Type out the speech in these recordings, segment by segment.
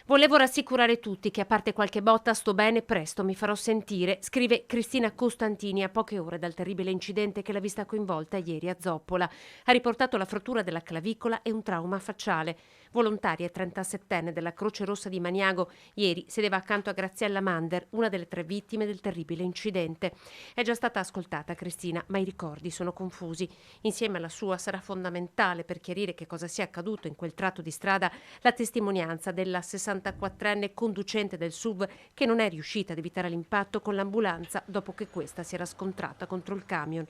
Volevo rassicurare tutti che a parte qualche botta sto bene, presto mi farò sentire, scrive Cristina Costantini a poche ore dal terribile incidente che l'ha vista coinvolta ieri a Zoppola. Ha riportato la frattura della clavicola e un trauma facciale. Volontaria e 37enne della Croce Rossa di Maniago, ieri sedeva accanto a Graziella Mander, una delle 3 vittime del terribile incidente. È già stata ascoltata Cristina, ma i ricordi sono confusi. Insieme alla sua sarà fondamentale per chiarire che cosa sia accaduto in quel tratto di strada la testimonianza della 64enne conducente del SUV che non è riuscita ad evitare l'impatto con l'ambulanza dopo che questa si era scontrata contro il camion.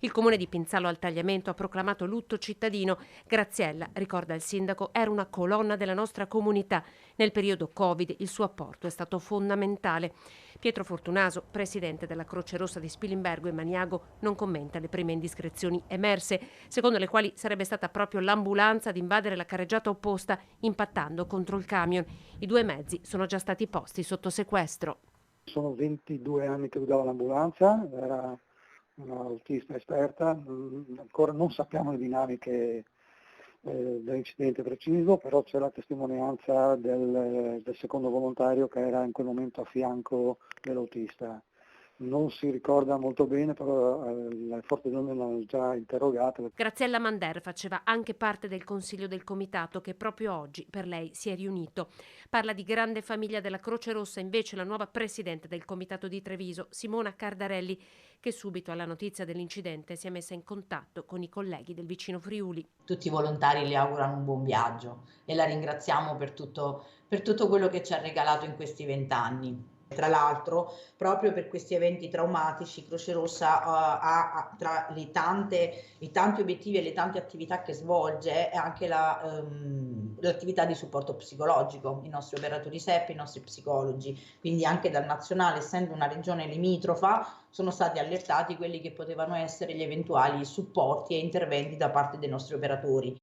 Il comune di Pinzalo al Tagliamento ha proclamato lutto cittadino. Graziella, ricorda il sindaco, era una colonna della nostra comunità. Nel periodo Covid il suo apporto è stato fondamentale. Pietro Fortunaso, presidente della Croce Rossa di Spilimbergo e Maniago, non commenta le prime indiscrezioni emerse, secondo le quali sarebbe stata proprio l'ambulanza ad invadere la carreggiata opposta, impattando contro il camion. I 2 mezzi sono già stati posti sotto sequestro. Sono 22 anni che guidava l'ambulanza, era un'autista esperta, ancora non sappiamo le dinamiche dell'incidente preciso, però c'è la testimonianza del secondo volontario che era in quel momento a fianco dell'autista. Non si ricorda molto bene, però le forze dell'ordine l'hanno già interrogato. Graziella Mander faceva anche parte del consiglio del comitato che proprio oggi per lei si è riunito. Parla di grande famiglia della Croce Rossa invece la nuova presidente del comitato di Treviso, Simona Cardarelli, che subito alla notizia dell'incidente si è messa in contatto con i colleghi del vicino Friuli. Tutti i volontari le augurano un buon viaggio e la ringraziamo per tutto quello che ci ha regalato in questi 20 anni. Tra l'altro, proprio per questi eventi traumatici, Croce Rossa ha tra i tanti obiettivi e le tante attività che svolge anche l'attività di supporto psicologico, i nostri operatori SEP, i nostri psicologi, quindi anche dal nazionale, essendo una regione limitrofa, sono stati allertati quelli che potevano essere gli eventuali supporti e interventi da parte dei nostri operatori.